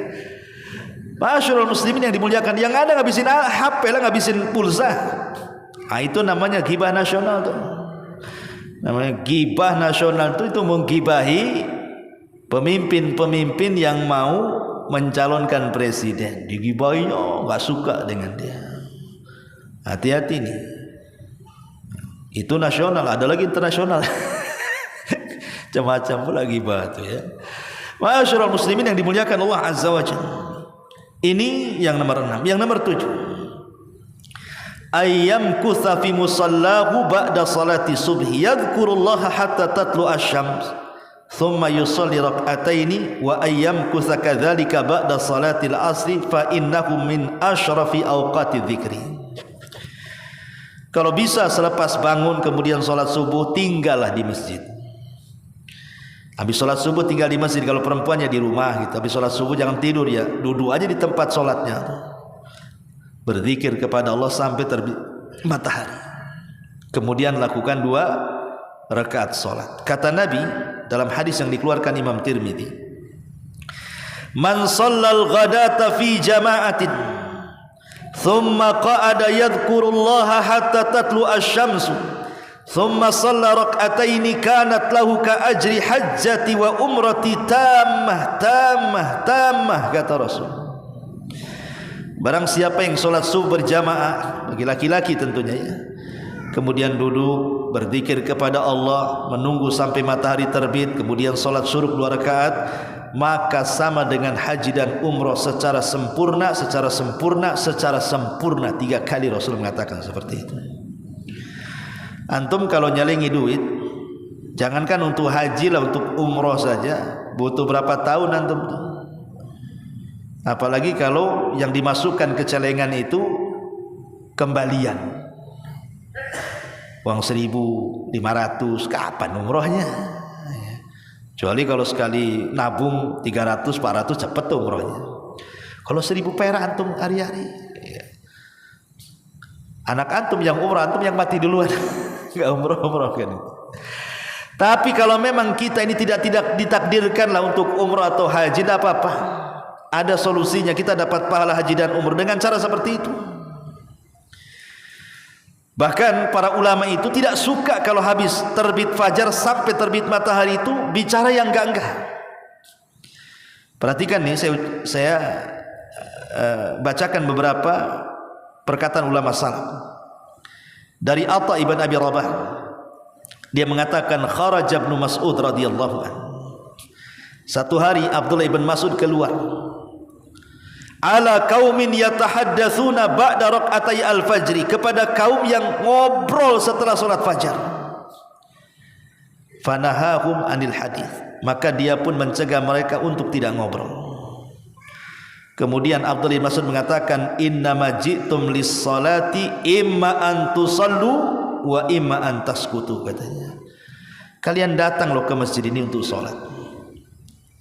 Masyaallah muslimin yang dimuliakan, yang ada ngabisin HP lah, ngabisin pulsa. Itu namanya gibah nasional tuh. Namanya gibah nasional tuh, itu menggibahi pemimpin-pemimpin yang mau mencalonkan presiden, digibahinya nggak suka dengan dia. Hati-hati nih. Itu nasional, ada lagi internasional. Macam-macam pula gibah itu ya. Masyaallah muslimin yang dimuliakan Allah Azza wa Jalla. Ini yang nomor 6. Yang nomor 7. Ayyam kutha fi musallahu ba'da salati subhi yadhkurullaha hatta tatlu asy-syams. Thumma yusalli rak'ataini wa ayyam kutha kadzalika ba'da salatil asri fa innahu min asyrafi awqati dzikri. Kalau bisa selepas bangun kemudian salat subuh tinggallah di masjid. Habis salat subuh tinggal di masjid. Kalau perempuannya di rumah gitu. Habis salat subuh jangan tidur ya, duduk aja di tempat salatnya. Berzikir kepada Allah sampai terbit matahari. Kemudian lakukan 2 rakaat salat. Kata Nabi dalam hadis yang dikeluarkan Imam Tirmidzi, man shallal ghadata fi jama'atin thumma qa'ada yadhkurullaha hatta tatlu asy-syamsu thumma shalla rak'ataini kanat lahu ka ajri hajjati wa umrati tammah kata Rasul. Barang siapa yang salat subuh berjamaah, bagi laki-laki tentunya ya, kemudian duduk berzikir kepada Allah, menunggu sampai matahari terbit, kemudian salat syuruk 2 rakaat, maka sama dengan haji dan umrah secara sempurna, 3 kali Rasul mengatakan seperti itu. Antum kalau nyalingi duit, jangankan untuk haji lah, untuk umrah saja butuh berapa tahun antum tuh. Apalagi kalau yang dimasukkan ke celengan itu kembalian. Uang 1.500, kapan umrohnya? Kecuali kalau sekali nabung 300, 400 cepet tuh umrohnya. Kalau 1.000 perak antum hari-hari, anak antum yang umroh, antum yang mati duluan. Enggak umroh kan. Tapi kalau memang kita ini tidak ditakdirkan lah untuk umroh atau haji, tidak apa-apa. Ada solusinya, kita dapat pahala haji dan umroh dengan cara seperti itu. Bahkan para ulama itu tidak suka kalau habis terbit fajar sampai terbit matahari itu bicara yang enggak-enggak. Perhatikan nih, saya bacakan beberapa perkataan ulama salaf. Dari Atha ibn Abi Rabah, dia mengatakan kharaja Ibnu Mas'ud radhiyallahu anhu. Satu hari Abdullah ibn Mas'ud keluar ala qaumin yatahaddatsuna ba'da raq'atay al-fajri, kepada kaum yang ngobrol setelah salat fajar. Fanahahum anil hadis, maka dia pun mencegah mereka untuk tidak ngobrol. Kemudian Abdullah bin Mas'ud mengatakan, innama ji'tum lis-salati imma an tusallu wa imma an taskutu, katanya. Kalian datang loh ke masjid ini untuk salat.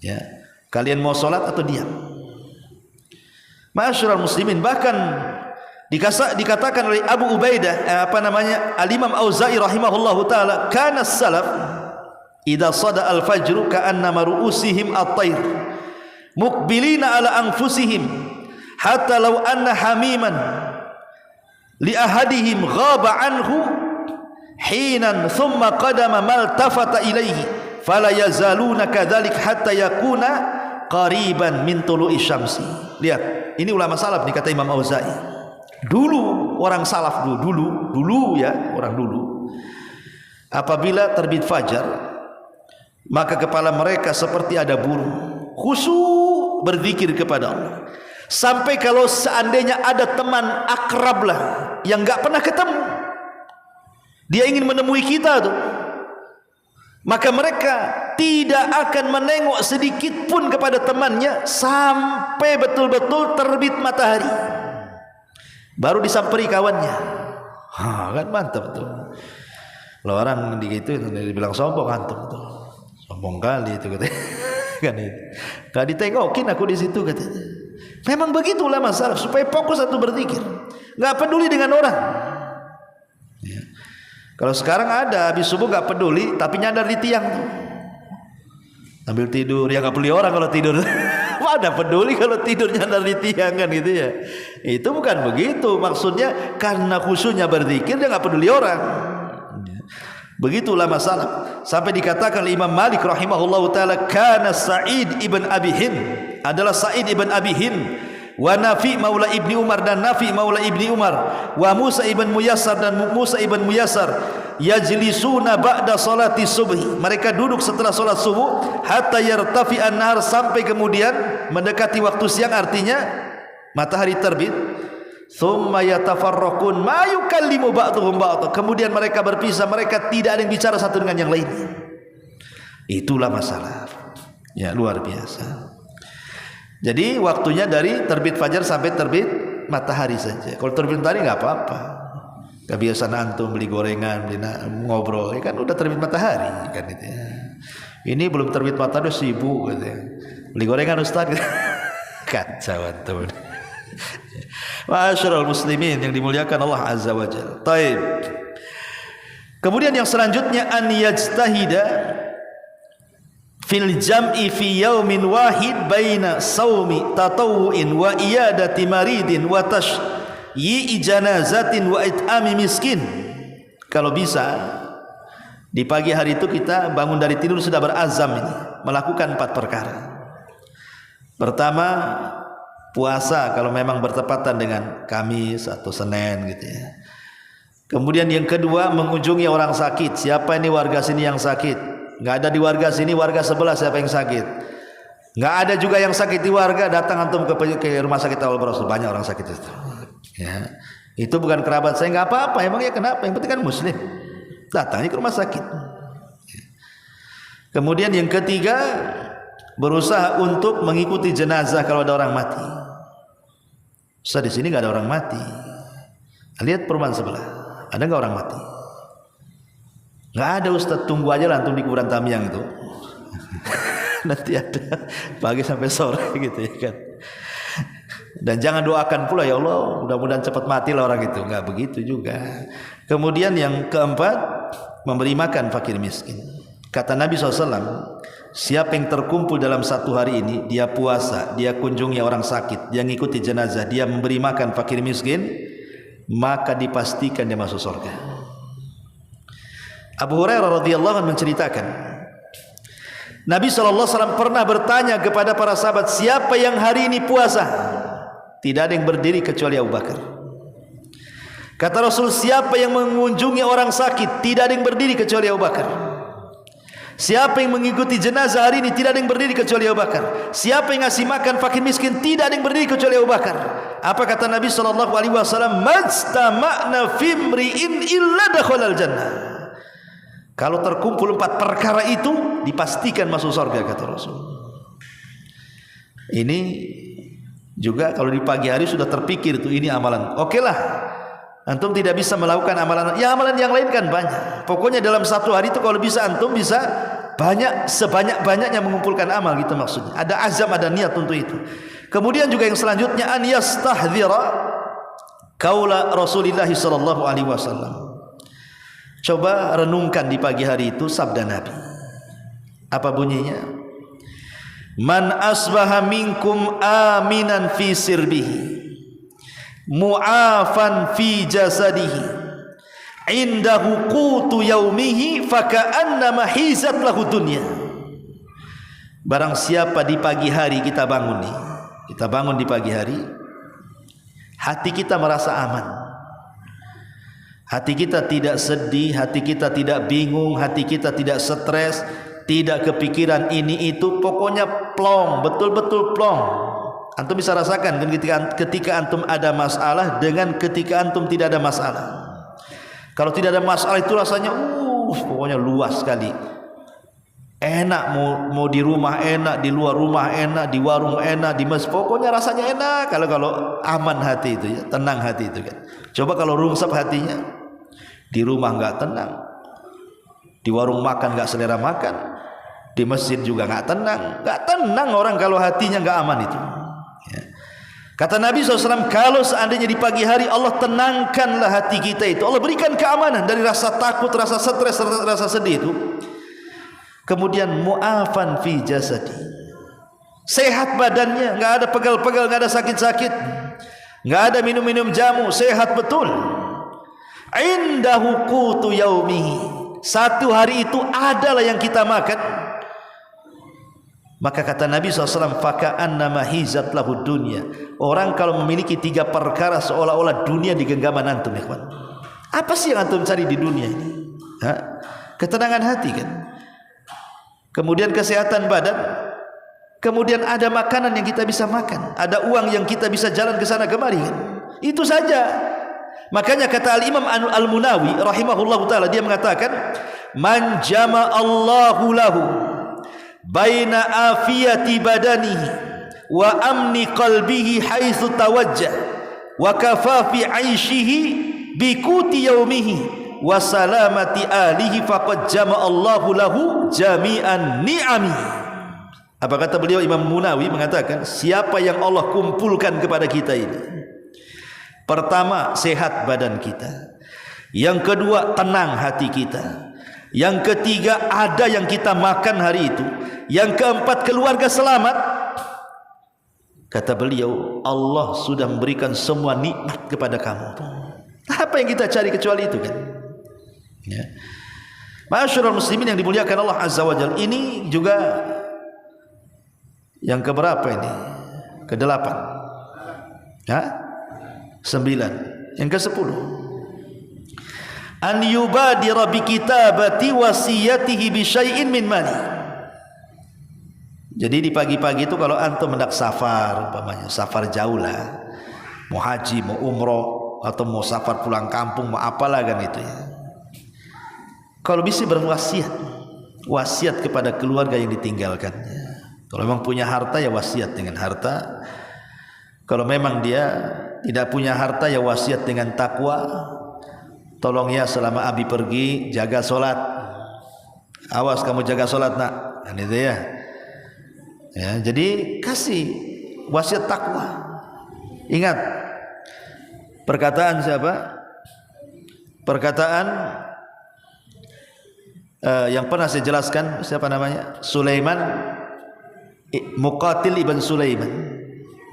Ya, kalian mau salat atau diam? Ma'asyiral muslimin, bahkan dikatakan oleh Abu Ubaidah Al-Imam Auza'i rahimahullahu taala, kana salaf idza sada al-fajr ka'annama ru'usihim at-tayr muqbilina ala anfusihim hatta law anna hamiman li ahadihim ghaba anhu hinan thumma qadama maltafata ilaihi fala yazaluna kadzalik hatta yakuna qariban min tulu'i syamsi. Lihat, ini ulama salaf nih, kata Imam Auza'i. Dulu orang salaf dulu ya, orang dulu, apabila terbit fajar, maka kepala mereka seperti ada burung, khusyuk berzikir kepada Allah. Sampai kalau seandainya ada teman akrab lah yang enggak pernah ketemu, dia ingin menemui kita tuh, maka mereka tidak akan menengok sedikit pun kepada temannya sampai betul-betul terbit matahari, baru disamperi kawannya. Kan mantap tuh. Kalau orang gitu dibilang sombong, antum tuh sombong kali itu katanya. Kan itu gak ditengokin aku di situ katanya. Memang begitu ulama salaf, supaya fokus satu berzikir, nggak peduli dengan orang. Ya. Kalau sekarang ada habis subuh gak peduli, tapi nyandar di tiang tuh, ambil tidur. Ya gak peduli orang kalau tidur. Mana peduli kalau tidur nyandar di tiang, kan gitu ya. Itu bukan begitu maksudnya, karena khusyuknya berzikir dia gak peduli orang. Begitu ulama salaf. Sampai dikatakan Imam Malik rahimahullahu taala, kana Sa'id ibn Abi Hind, adalah Sa'id ibn Abi Hind, wa Nafi maula ibni Umar, dan Nafi maula ibni Umar, wa Musa ibn Muyassar, dan Musa ibn Muyassar, yajlisuna ba'da salati subhi, mereka duduk setelah salat subuh, hatta yartafi an-nahar, sampai kemudian mendekati waktu siang, artinya matahari terbit. Thumma yatafarraqun ma yukallimu ba'dhum ba'd, kemudian mereka berpisah, mereka tidak ada yang bicara satu dengan yang lainnya. Itulah masalah. Ya, luar biasa. Jadi waktunya dari terbit fajar sampai terbit matahari saja. Kalau terbit matahari nggak apa-apa. Kebiasaan antum beli gorengan, beli ngobrol, ya kan udah terbit matahari kan itu ya. Ini belum terbit matahari sibuk gitu ya. Beli gorengan Ustaz. Kacau antum. Ma'asyiral muslimin yang dimuliakan Allah Azza wa Jalla. Taib. Kemudian yang selanjutnya, an yajtahida fil jam'i fi yaumin wahid baina saumi tatawu'in wa iyadati maridin wa tashyi'i janazatin wa it'ami miskin. Kalau bisa di pagi hari itu kita bangun dari tidur sudah berazam ini melakukan 4 perkara. Pertama, puasa kalau memang bertepatan dengan Kamis atau Senin gitu ya. Kemudian yang kedua, mengunjungi orang sakit. Siapa ini warga sini yang sakit? Nggak ada di warga sini, warga sebelah siapa yang sakit? Nggak ada juga yang sakit di warga, datang antum ke rumah sakit Awal Rasul, banyak orang sakit itu. Ya, itu bukan kerabat saya, nggak apa-apa. Emangnya kenapa? Yang penting kan muslim. Datangnya ke rumah sakit. Kemudian yang ketiga, berusaha untuk mengikuti jenazah kalau ada orang mati. Ustaz, di sini nggak ada orang mati. Lihat perumahan sebelah, ada nggak orang mati? Nggak ada Ustaz, tunggu aja lah antum di kuburan Tamiang itu. Nanti ada pagi sampai sore gitu ya kan. Dan jangan doakan pula, ya Allah mudah-mudahan cepat mati lah orang itu. Nggak begitu juga. Kemudian yang keempat, memberi makan fakir miskin. Kata Nabi SAW, siapa yang terkumpul dalam satu hari ini, dia puasa, dia kunjungi orang sakit, dia ngikuti jenazah, dia memberi makan fakir miskin, maka dipastikan dia masuk surga. Abu Hurairah radhiyallahu anhu menceritakan, Nabi SAW pernah bertanya kepada para sahabat, siapa yang hari ini puasa? Tidak ada yang berdiri kecuali Abu Bakar. Kata Rasul, siapa yang mengunjungi orang sakit? Tidak ada yang berdiri kecuali Abu Bakar. Siapa yang mengikuti jenazah hari ini? Tidak ada yang berdiri kecuali Abu Bakar. Siapa yang ngasih makan fakir miskin? Tidak ada yang berdiri kecuali Abu Bakar. Apa kata Nabi SAW? Majtama'na fimri'in illa dakhalal jannah. Kalau terkumpul 4 perkara itu, dipastikan masuk surga, kata Rasul. Ini juga kalau di pagi hari sudah terpikir itu, ini amalan. Oke lah, antum tidak bisa melakukan amalan, ya amalan yang lain kan banyak. Pokoknya dalam satu hari itu kalau bisa antum bisa banyak, sebanyak-banyaknya mengumpulkan amal, gitu maksudnya. Ada azam, ada niat untuk itu. Kemudian juga yang selanjutnya, an yastahdhira qaula Rasulullah sallallahu alaihi wasallam. Coba renungkan di pagi hari itu sabda Nabi. Apa bunyinya? Man asbaha minkum aminan fi sirbihi, mu'afan fi jasadihi, indahu qutu yaumihi, faka'annama hizat lahu dunya. Barang siapa di pagi hari kita bangun nih, kita bangun di pagi hari, hati kita merasa aman, hati kita tidak sedih, hati kita tidak bingung, hati kita tidak stres, tidak kepikiran ini itu, pokoknya plong, betul-betul plong. Antum bisa rasakan kan ketika antum ada masalah dengan ketika antum tidak ada masalah. Kalau tidak ada masalah itu rasanya pokoknya luas sekali. Enak, mau di rumah enak, di luar rumah enak, di warung enak, di masjid, pokoknya rasanya enak kalau aman hati itu ya, tenang hati itu kan. Coba kalau rungsap hatinya, di rumah enggak tenang, di warung makan enggak selera makan, di masjid juga enggak tenang orang kalau hatinya enggak aman itu. Ya. Kata Nabi SAW, kalau seandainya di pagi hari Allah tenangkanlah hati kita itu, Allah berikan keamanan dari rasa takut, rasa stres, rasa sedih itu. Kemudian mu'afan fi jasadi, sehat badannya, enggak ada pegal-pegal, enggak ada sakit-sakit, enggak ada minum-minum jamu, sehat betul. Indahu qutu yaumihi, satu hari itu adalah yang kita makan. Maka kata Nabi SAW, faka'annama hizat lahu dunya. Orang kalau memiliki 3 perkara seolah-olah dunia di genggaman antum, ya kawan. Apa sih yang antum cari di dunia ini? Ketenangan hati kan, kemudian kesehatan badan, kemudian ada makanan yang kita bisa makan, ada uang yang kita bisa jalan ke sana kemari kan? Itu saja. Makanya kata Al-Imam Al-Munawi rahimahullahu ta'ala, dia mengatakan, man jama'allahu lahu baina afiyati badanihi wa amni qalbihi haitsu tawajjah wa kafafi 'aishihi bi quti yaumihi wa salamati alihi faqad jama'allahu lahu jami'an ni'ami. Apa kata beliau? Imam Munawi mengatakan, siapa yang Allah kumpulkan kepada kita ini, pertama sehat badan kita, yang kedua tenang hati kita, yang ketiga ada yang kita makan hari itu, yang keempat keluarga selamat. Kata beliau, Allah sudah memberikan semua nikmat kepada kamu. Apa yang kita cari kecuali itu kan? Ya. Ma'asyiral muslimin yang dimuliakan Allah Azza wa Jalla, ini juga yang keberapa ini? Ke-8. Ya? 9. Yang ke-10, an yubadira bi kitabati wasiyatihi bi syai'in min mali. Jadi di pagi-pagi itu kalau antum hendak safar, umpamanya safar jauh lah, mau haji, mau umroh, atau mau safar pulang kampung, mau apalah kan itu ya, kalau bisa berwasiat, wasiat kepada keluarga yang ditinggalkannya. Kalau memang punya harta ya wasiat dengan harta. Kalau memang dia tidak punya harta ya wasiat dengan takwa. Tolong ya selama abi pergi jaga solat, awas kamu jaga solat nak, kan itu ya. Ya, jadi kasih wasiat takwa. Ingat perkataan siapa? Perkataan yang pernah saya jelaskan, siapa namanya? Sulaiman, Muqatil ibn Sulaiman.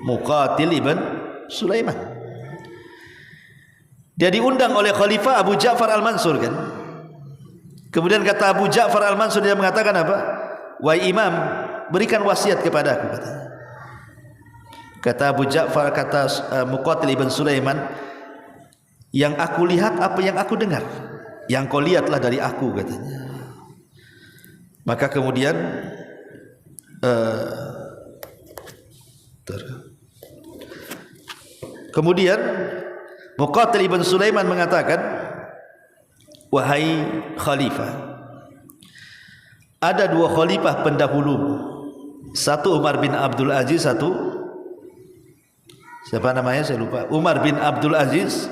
Muqatil ibn Sulaiman. Dia diundang oleh Khalifah Abu Ja'far Al-Mansur kan. Kemudian kata Abu Ja'far Al-Mansur, dia mengatakan apa? Wahai imam, berikan wasiat kepada aku, katanya. Kata Abu Ja'far, kata Muqatil ibn Sulaiman, yang aku lihat apa yang aku dengar, yang kau lihatlah dari aku, katanya. Maka kemudian Muqatil ibn Sulaiman mengatakan, wahai khalifah, ada dua khalifah pendahulu, satu Umar bin Abdul Aziz, satu siapa namanya saya lupa, Umar bin Abdul Aziz,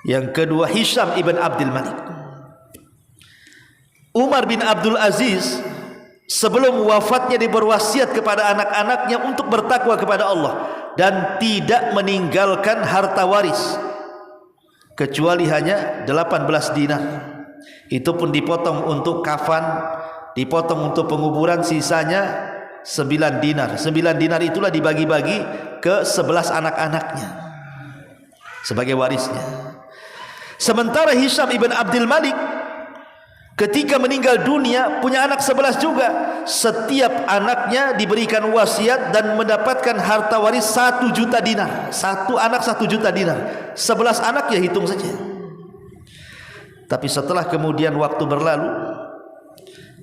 yang kedua Hisham ibn Abdul Malik. Umar bin Abdul Aziz sebelum wafatnya dia berwasiat kepada anak-anaknya untuk bertakwa kepada Allah dan tidak meninggalkan harta waris kecuali hanya 18 dinar. Itu pun dipotong untuk kafan, dipotong untuk penguburan, sisanya 9 dinar. 9 dinar itulah dibagi-bagi ke 11 anak-anaknya sebagai warisnya. Sementara Hisham ibn Abdul Malik ketika meninggal dunia punya anak 11 juga. Setiap anaknya diberikan wasiat dan mendapatkan harta waris 1 juta dinar. Satu anak 1 juta dinar. 11 anak ya hitung saja. Tapi setelah kemudian waktu berlalu,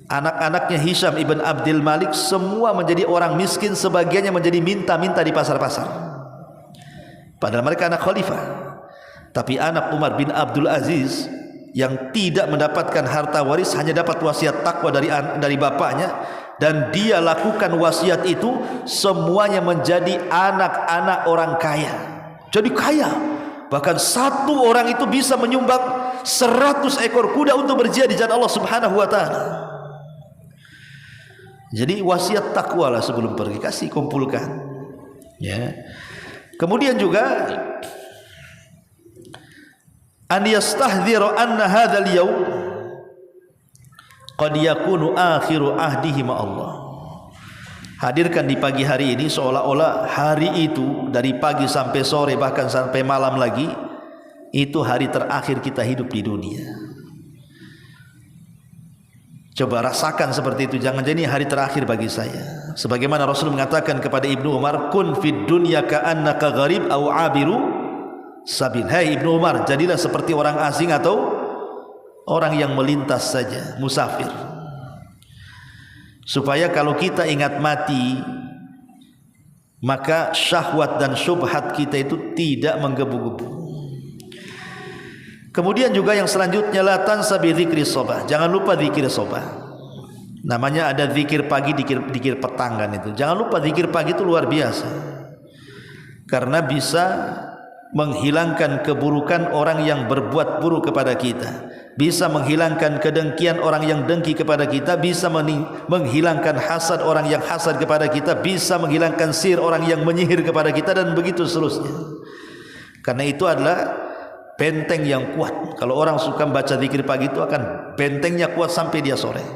anak-anaknya Hisham ibn Abdul Malik semua menjadi orang miskin, sebagiannya menjadi minta-minta di pasar-pasar. Padahal mereka anak khalifah. Tapi anak Umar bin Abdul Aziz yang tidak mendapatkan harta waris, hanya dapat wasiat takwa dari bapaknya, dan dia lakukan wasiat itu, semuanya menjadi anak-anak orang kaya. Jadi kaya. Bahkan satu orang itu bisa menyumbang 100 ekor kuda untuk berjihad di jalan Allah Subhanahu wa taala. Jadi wasiat takwa lah sebelum pergi, kasih kumpulkan. Ya. Kemudian juga an yastahdhira anna hadzal yaum qad yakunu akhiru ahdihi ma Allah. Hadirkan di pagi hari ini seolah-olah hari itu dari pagi sampai sore, bahkan sampai malam lagi, itu hari terakhir kita hidup di dunia. Coba rasakan seperti itu, jangan jadi hari terakhir bagi saya. Sebagaimana Rasul mengatakan kepada Ibnu Umar, kun fid dunya ka'annaka gharib aw abiru sabil. Hai Ibnu Umar, jadilah seperti orang asing atau orang yang melintas saja, musafir. Supaya kalau kita ingat mati, maka syahwat dan syubhat kita itu tidak menggebu-gebu. Kemudian juga yang selanjutnya, la tansa bi dzikri shabah. Jangan lupa zikir shabah. Namanya ada zikir pagi, zikir petang kan itu. Jangan lupa zikir pagi itu luar biasa. Karena bisa menghilangkan keburukan orang yang berbuat buruk kepada kita, bisa menghilangkan kedengkian orang yang dengki kepada kita, bisa menghilangkan hasad orang yang hasad kepada kita, bisa menghilangkan sihir orang yang menyihir kepada kita, dan begitu seterusnya. Karena itu adalah benteng yang kuat. Kalau orang suka baca zikir pagi itu akan bentengnya kuat sampai dia sore.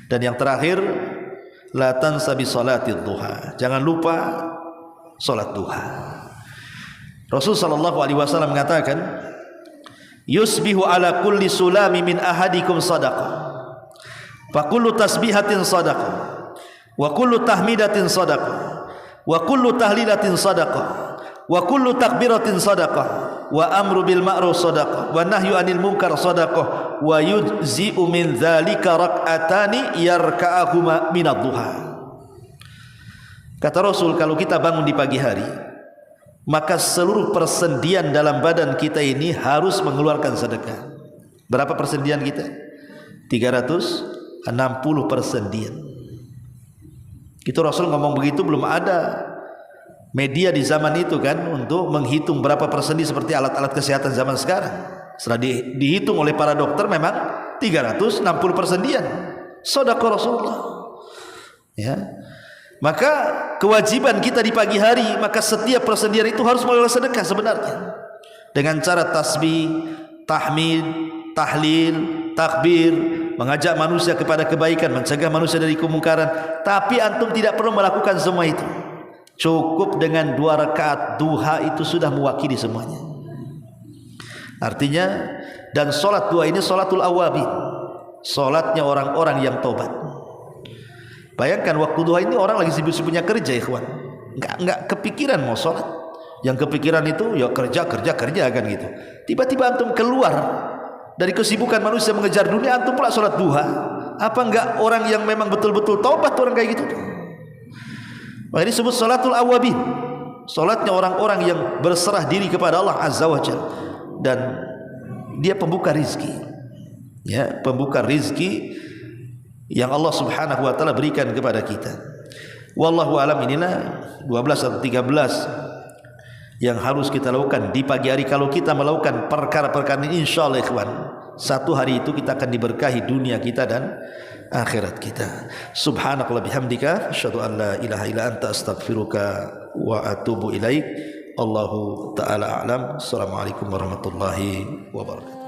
Dan yang terakhir, la tansa bi salatid duha. Jangan lupa salat duha. Rasul sallallahu alaihi wasallam mengatakan, yusbihu ala kulli sulami min ahadikum sadaqah, fa kullu tasbihatin sadaqah, wa kullu tahmidatin sadaqah, wa kullu tahlilatin sadaqah, wa kullu takbiratin sadaqah, wa amru bil ma'ruf sadaqah, wa nahyu anil munkar sadaqah, wa yujzi'u min dzalika rak'atani yarka'ahuma minad duha. Kata Rasul, kalau kita bangun di pagi hari, maka seluruh persendian dalam badan kita ini harus mengeluarkan sedekah. Berapa persendian kita? 360 persendian. Itu Rasul ngomong begitu, belum ada media di zaman itu kan untuk menghitung berapa persendi seperti alat-alat kesehatan zaman sekarang. Setelah dihitung oleh para dokter, memang 360 persendian sedekah Rasulullah. Ya. Maka kewajiban kita di pagi hari, maka setiap persendian itu harus melalui sedekah sebenarnya, dengan cara tasbih, tahmid, tahlil, takbir, mengajak manusia kepada kebaikan, mencegah manusia dari kemungkaran. Tapi antum tidak perlu melakukan semua itu. Cukup dengan 2 rakaat duha itu sudah mewakili semuanya. Artinya, dan solat duha ini solatul awabin, solatnya orang-orang yang tobat. Bayangkan waktu duha ini orang lagi sibuk-sibuknya kerja, ikhwan, nggak kepikiran mau solat. Yang kepikiran itu ya kerja kan gitu. Tiba-tiba antum keluar dari kesibukan manusia mengejar dunia, antum pula solat duha. Apa enggak orang yang memang betul-betul tobat orang kayak gitu? Maka ini disebut solatul awabin, solatnya orang-orang yang berserah diri kepada Allah Azza wa Jalla. Dan dia pembuka rizki, ya, pembuka rizki yang Allah Subhanahu wa taala berikan kepada kita. Wallahu alam. Inilah 12 atau 13 yang harus kita lakukan di pagi hari. Kalau kita melakukan perkara-perkara ini, insyaallah ikhwan, satu hari itu kita akan diberkahi dunia kita dan akhirat kita. Subhanakallah bihamdika asyhadu an la ilaha illa anta astaghfiruka wa atubu ilaik. Allahu ta'ala a'lam. Assalamualaikum warahmatullahi wabarakatuh.